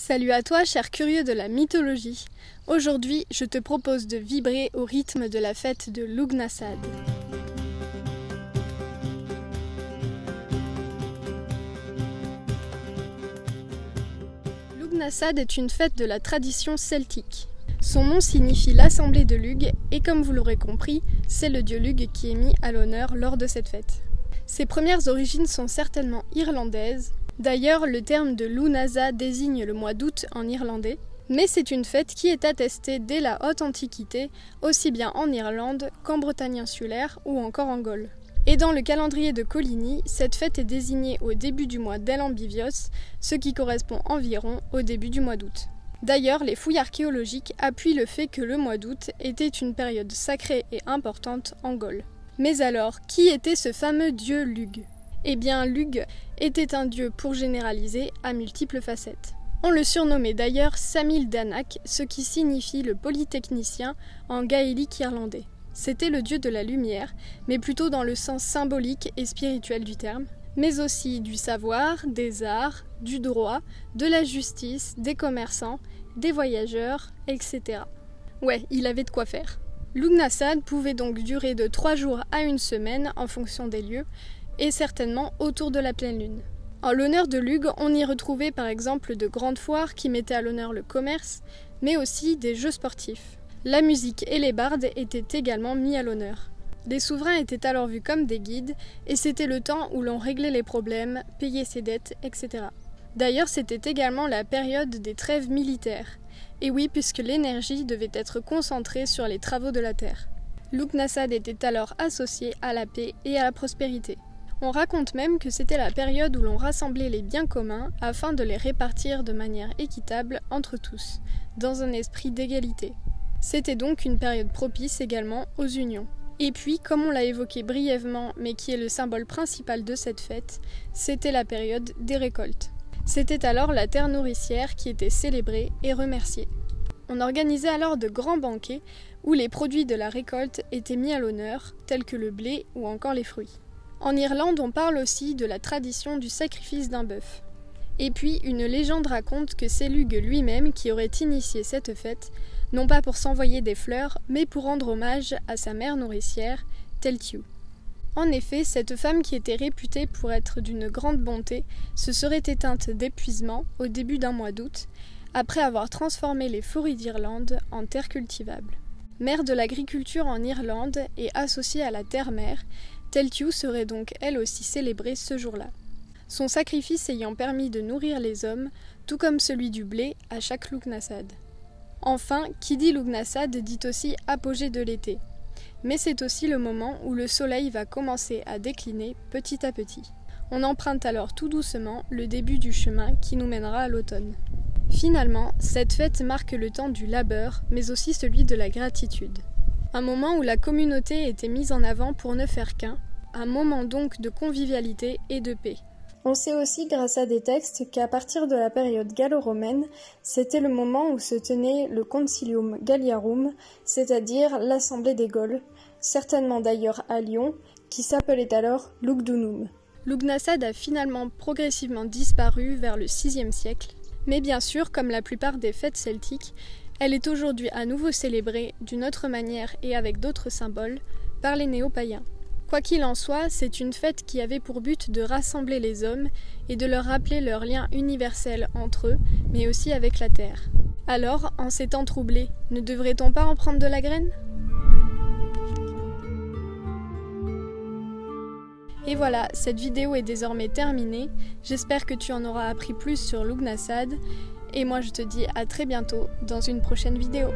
Salut à toi, cher curieux de la mythologie. Aujourd'hui, je te propose de vibrer au rythme de la fête de Lughnasadh. Lughnasadh est une fête de la tradition celtique. Son nom signifie l'assemblée de Lugh et comme vous l'aurez compris, c'est le dieu Lugh qui est mis à l'honneur lors de cette fête. Ses premières origines sont certainement irlandaises. D'ailleurs, le terme de Lunasa désigne le mois d'août en irlandais, mais c'est une fête qui est attestée dès la haute antiquité, aussi bien en Irlande qu'en Bretagne insulaire ou encore en Gaule. Et dans le calendrier de Coligny, cette fête est désignée au début du mois d'El-Ambivios, ce qui correspond environ au début du mois d'août. D'ailleurs, les fouilles archéologiques appuient le fait que le mois d'août était une période sacrée et importante en Gaule. Mais alors, qui était ce fameux dieu Lugh ? Eh bien, Lugh était un dieu pour généraliser à multiples facettes. On le surnommait d'ailleurs Samil Danach, ce qui signifie le polytechnicien en gaélique irlandais. C'était le dieu de la lumière, mais plutôt dans le sens symbolique et spirituel du terme, mais aussi du savoir, des arts, du droit, de la justice, des commerçants, des voyageurs, etc. Ouais, il avait de quoi faire. Lughnasadh pouvait donc durer de 3 jours à 1 semaine en fonction des lieux, et certainement autour de la pleine lune. En l'honneur de Lugh, on y retrouvait par exemple de grandes foires qui mettaient à l'honneur le commerce, mais aussi des jeux sportifs. La musique et les bardes étaient également mis à l'honneur. Les souverains étaient alors vus comme des guides, et c'était le temps où l'on réglait les problèmes, payait ses dettes, etc. D'ailleurs, c'était également la période des trêves militaires. Et oui, puisque l'énergie devait être concentrée sur les travaux de la terre. Lughnasadh était alors associé à la paix et à la prospérité. On raconte même que c'était la période où l'on rassemblait les biens communs afin de les répartir de manière équitable entre tous, dans un esprit d'égalité. C'était donc une période propice également aux unions. Et puis, comme on l'a évoqué brièvement, mais qui est le symbole principal de cette fête, c'était la période des récoltes. C'était alors la terre nourricière qui était célébrée et remerciée. On organisait alors de grands banquets où les produits de la récolte étaient mis à l'honneur, tels que le blé ou encore les fruits. En Irlande, on parle aussi de la tradition du sacrifice d'un bœuf. Et puis, une légende raconte que c'est Lugh lui-même qui aurait initié cette fête, non pas pour s'envoyer des fleurs, mais pour rendre hommage à sa mère nourricière, Teltiu. En effet, cette femme qui était réputée pour être d'une grande bonté se serait éteinte d'épuisement au début d'un mois d'août, après avoir transformé les forêts d'Irlande en terres cultivables. Mère de l'agriculture en Irlande et associée à la terre-mère, Teltiu serait donc elle aussi célébrée ce jour-là. Son sacrifice ayant permis de nourrir les hommes, tout comme celui du blé à chaque Lughnasadh. Enfin, qui dit Lughnasadh dit aussi apogée de l'été. Mais c'est aussi le moment où le soleil va commencer à décliner petit à petit. On emprunte alors tout doucement le début du chemin qui nous mènera à l'automne. Finalement, cette fête marque le temps du labeur, mais aussi celui de la gratitude. Un moment où la communauté était mise en avant pour ne faire qu'un, un moment donc de convivialité et de paix. On sait aussi grâce à des textes qu'à partir de la période gallo-romaine, c'était le moment où se tenait le Concilium Galliarum, c'est-à-dire l'Assemblée des Gaules, certainement d'ailleurs à Lyon, qui s'appelait alors Lugdunum. Lughnasadh a finalement progressivement disparu vers le VIe siècle, mais bien sûr, comme la plupart des fêtes celtiques, elle est aujourd'hui à nouveau célébrée d'une autre manière et avec d'autres symboles par les néo-païens. Quoi qu'il en soit, c'est une fête qui avait pour but de rassembler les hommes et de leur rappeler leur lien universel entre eux, mais aussi avec la terre. Alors, en ces temps troublés, ne devrait-on pas en prendre de la graine ? Et voilà, cette vidéo est désormais terminée. J'espère que tu en auras appris plus sur Lughnasadh. Et moi je te dis à très bientôt dans une prochaine vidéo.